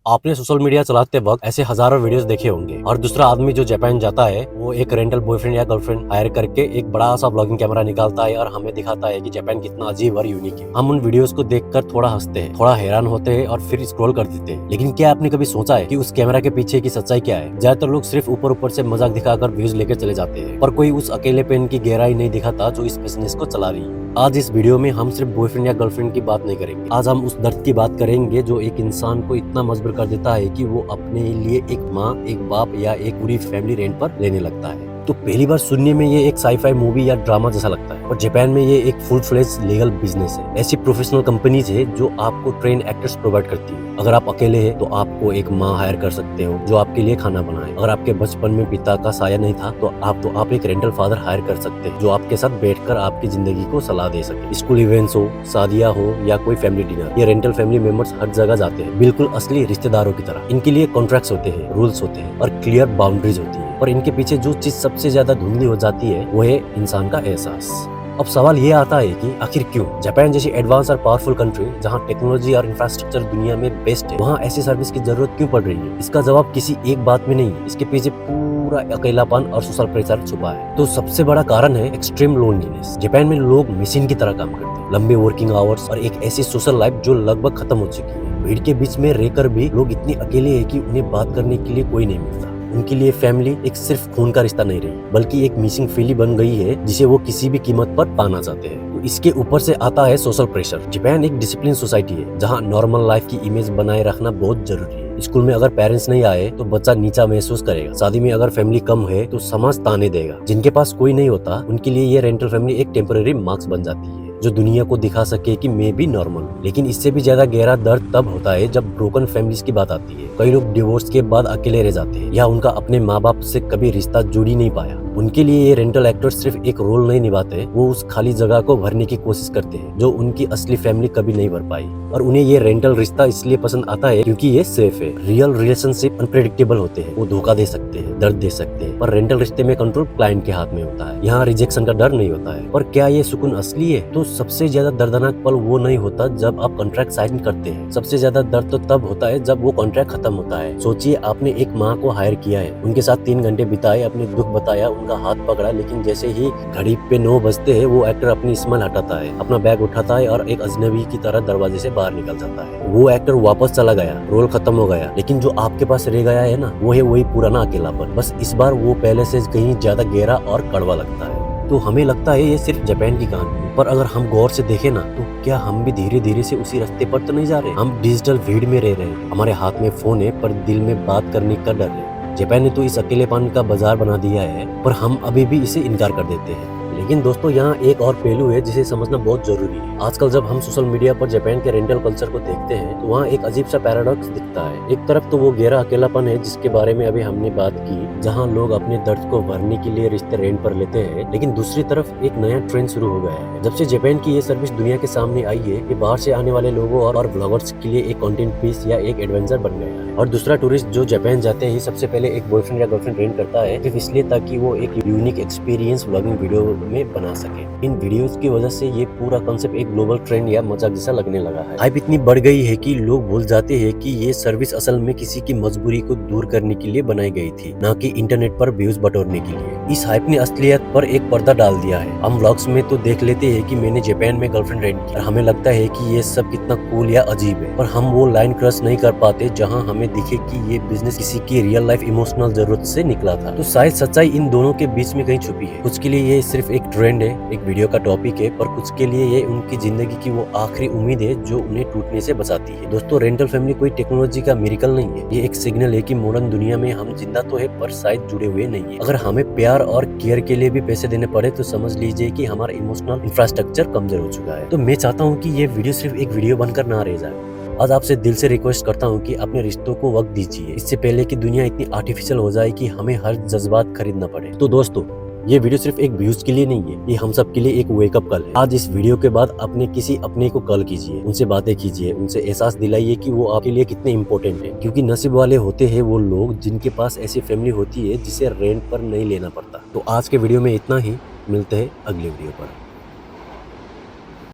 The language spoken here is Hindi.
आपने सोशल मीडिया चलाते वक्त ऐसे हजारों वीडियोस देखे होंगे। और दूसरा आदमी जो जापान जाता है वो एक रेंटल बॉयफ्रेंड या गर्लफ्रेंड हायर करके एक बड़ा सा ब्लॉगिंग कैमरा निकालता है और हमें दिखाता है कि जापान कितना अजीब और यूनिक है। हम उन वीडियोस को देखकर थोड़ा हंसते हैं, थोड़ा हैरान होते हैं और फिर स्क्रॉल कर देते हैं। लेकिन क्या आपने कभी सोचा है कि उस कैमरा के पीछे की सच्चाई क्या है? ज्यादातर लोग सिर्फ ऊपर ऊपर से मजाक दिखाकर व्यूज लेकर चले जाते हैं, पर कोई उस अकेलेपन की गहराई नहीं दिखाता जो इस बिजनेस को चला रही है। आज इस वीडियो में हम सिर्फ बॉयफ्रेंड या गर्लफ्रेंड की बात नहीं करेंगे। आज हम उस दर्द की बात करेंगे जो एक इंसान को इतना मजबूर कर देता है कि वो अपने लिए एक माँ, एक बाप या एक पूरी फैमिली रेंट पर लेने लगता है। तो पहली बार सुनने में ये एक साईफाई मूवी या ड्रामा जैसा लगता है, और जापान में ये एक फुल फ्लेज लीगल बिजनेस है। ऐसी प्रोफेशनल कंपनीज है जो आपको ट्रेन एक्टर्स प्रोवाइड करती है। अगर आप अकेले हैं तो आपको एक माँ हायर कर सकते हो जो आपके लिए खाना बनाए। अगर आपके बचपन में पिता का साया नहीं था तो आप एक रेंटल फादर हायर कर सकते हैं जो आपके साथ बैठकर आपकी जिंदगी को सलाह दे सके। स्कूल इवेंट्स हो, शादियां हो या कोई फैमिली डिनर, ये रेंटल फैमिली मेंबर्स हर जगह जाते हैं, बिल्कुल असली रिश्तेदारों की तरह। इनके लिए कॉन्ट्रैक्ट्स होते हैं, रूल्स होते हैं और क्लियर बाउंड्रीज होती है। और इनके पीछे जो चीज सबसे ज्यादा धुंधली हो जाती है वो है इंसान का एहसास। अब सवाल ये आता है कि आखिर क्यों जापान जैसी एडवांस और पावरफुल कंट्री जहां टेक्नोलॉजी और इंफ्रास्ट्रक्चर दुनिया में बेस्ट है, वहां ऐसी सर्विस की जरूरत क्यों पड़ रही है? इसका जवाब किसी एक बात में नहीं है, इसके पीछे पूरा अकेलापन और सोशल प्रेशर छुपा है। तो सबसे बड़ा कारण है एक्सट्रीम लोनलीनेस। जापान में लोग मशीन की तरह काम करते हैं, लंबे वर्किंग आवर्स और एक ऐसी सोशल लाइफ जो लगभग खत्म हो चुकी है। भीड़ के बीच में रहकर भी लोग इतने अकेले हैं कि उन्हें बात करने के लिए कोई नहीं मिलता। उनके लिए फैमिली एक सिर्फ खून का रिश्ता नहीं रही, बल्कि एक मिसिंग फीलिंग बन गई है जिसे वो किसी भी कीमत पर पाना चाहते हैं। तो इसके ऊपर से आता है सोशल प्रेशर। जापान एक डिसिप्लिन सोसाइटी है जहाँ नॉर्मल लाइफ की इमेज बनाए रखना बहुत जरूरी है। स्कूल में अगर पेरेंट्स नहीं आए तो बच्चा नीचा महसूस करेगा। शादी में अगर फैमिली कम है तो समाज ताने देगा। जिनके पास कोई नहीं होता उनके लिए ये रेंटल फैमिली एक टेम्पररी मार्क्स बन जाती है जो दुनिया को दिखा सके कि मैं भी नॉर्मल हूँ। लेकिन इससे भी ज्यादा गहरा दर्द तब होता है जब ब्रोकन फैमिलीज की बात आती है। कई लोग डिवोर्स के बाद अकेले रह जाते हैं या उनका अपने माँ बाप से कभी रिश्ता जुड़ ही नहीं पाया। उनके लिए ये रेंटल एक्टर्स सिर्फ एक रोल नहीं निभाते, वो उस खाली जगह को भरने की कोशिश करते हैं जो उनकी असली फैमिली कभी नहीं भर पाई। और उन्हें ये रेंटल रिश्ता इसलिए पसंद आता है क्योंकि ये सेफ है। रियल रिलेशनशिप अनप्रेडिक्टेबल होते हैं, वो धोखा दे सकते हैं, दर्द दे सकते हैं, पर रेंटल रिश्ते में कंट्रोल क्लाइंट के हाथ में होता है। यहाँ रिजेक्शन का डर नहीं होता है। पर क्या ये सुकून असली है? तो सबसे ज्यादा दर्दनाक पल वो नहीं होता जब आप कॉन्ट्रैक्ट साइन करते हैं। सबसे ज्यादा दर्द तो तब होता है जब वो कॉन्ट्रैक्ट खत्म होता है। सोचिए आपने एक माँ को हायर किया है, उनके साथ 3 घंटे बिताए, अपने दुख बताया, उनका हाथ पकड़ा, लेकिन जैसे ही घड़ी पे 9 बजते हैं वो एक्टर अपनी स्माइल हटाता है, अपना बैग उठाता है और एक अजनबी की तरह दरवाजे से बाहर निकल जाता है। वो एक्टर वापस चला गया, रोल खत्म हो गया, लेकिन जो आपके पास रह गया है ना, वो है वही पुराना अकेलापन। बस इस बार वो पहले से कहीं ज्यादा गहरा और कड़वा लगता है। तो हमें लगता है ये सिर्फ जापान की कहानी है, पर अगर हम गौर से देखें ना तो क्या हम भी धीरे धीरे से उसी रास्ते पर तो नहीं जा रहे? हम डिजिटल भीड़ में रह रहे हैं, हमारे हाथ में फोन है पर दिल में बात करने का डर है। जापान ने तो इस अकेलेपन का बाजार बना दिया है, पर हम अभी भी इसे इनकार कर देते हैं। लेकिन दोस्तों यहाँ एक और पहलू है जिसे समझना बहुत जरूरी है। आजकल जब हम सोशल मीडिया पर जापान के रेंटल कल्चर को देखते हैं तो वहाँ एक अजीब सा पैराडॉक्स दिखता है। एक तरफ तो वो गहरा अकेलापन है जिसके बारे में अभी हमने बात की, जहाँ लोग अपने दर्द को भरने के लिए रिश्ते रेंट पर लेते हैं, लेकिन दूसरी तरफ एक नया ट्रेंड शुरू हो गया है। जब से जापान की ये सर्विस दुनिया के सामने आई है, ये बाहर से आने वाले लोगों और ब्लॉगर्स के लिए एक कंटेंट पीस या एक एडवेंचर बन गया है। और दूसरा टूरिस्ट जो जापान जाते ही सबसे पहले एक बॉयफ्रेंड या गर्लफ्रेंड रेंट करता है, सिर्फ इसलिए ताकि वो एक यूनिक एक्सपीरियंस व्लॉगिंग वीडियो में बना सके। इन वीडियोस की वजह से ये पूरा कॉन्सेप्ट एक ग्लोबल ट्रेंड या मजाक जैसा लगने लगा है। हाइप इतनी बढ़ गई है कि लोग भूल जाते हैं कि ये सर्विस असल में किसी की मजबूरी को दूर करने के लिए बनाई गई थी, न कि इंटरनेट पर व्यूज बटोरने के लिए। इस हाइप ने असलियत पर एक पर्दा डाल दिया है। हम व्लॉग्स में तो देख लेते हैं कि मैंने जापान में गर्लफ्रेंड रेंट की, और हमें लगता है कि ये सब कितना कूल या अजीब है, पर हम वो लाइन क्रॉस नहीं कर पाते जहाँ हमें दिखे कि ये बिजनेस किसी की रियल लाइफ इमोशनल जरूरत से निकला था। तो शायद सच्चाई इन दोनों के बीच में कहीं छुपी है। कुछ के लिए ये सिर्फ एक ट्रेंड है, एक वीडियो का टॉपिक है, पर कुछ के लिए ये उनकी जिंदगी की वो आखिरी उम्मीद है जो उन्हें टूटने से बचाती है। दोस्तों रेंटल फैमिली कोई टेक्नोलॉजी का मिरेकल नहीं है, ये एक सिग्नल है कि मॉडर्न दुनिया में हम जिंदा तो है पर शायद जुड़े हुए नहीं है। अगर हमें प्यार और केयर के लिए भी पैसे देने पड़े तो समझ लीजिए कि हमारा इमोशनल इंफ्रास्ट्रक्चर कमजोर हो चुका है। तो मैं चाहता हूँ कि ये वीडियो सिर्फ एक वीडियो बनकर ना रह जाए। आज आपसे दिल से रिक्वेस्ट करता हूँ कि अपने रिश्तों को वक्त दीजिए, इससे पहले कि दुनिया इतनी आर्टिफिशियल हो जाए कि हमें हर जज्बात खरीदना पड़े। तो दोस्तों ये वीडियो सिर्फ एक व्यूज के लिए नहीं है, ये हम सब के लिए एक वेकअप कॉल है। आज इस वीडियो के बाद अपने किसी अपने को कॉल कीजिए, उनसे बातें कीजिए, उनसे एहसास दिलाइए कि वो आपके लिए कितने इम्पोर्टेंट है। क्योंकि नसीब वाले होते हैं वो लोग जिनके पास ऐसी फैमिली होती है जिसे रेंट पर नहीं लेना पड़ता। तो आज के वीडियो में इतना ही, मिलते हैं अगले वीडियो पर।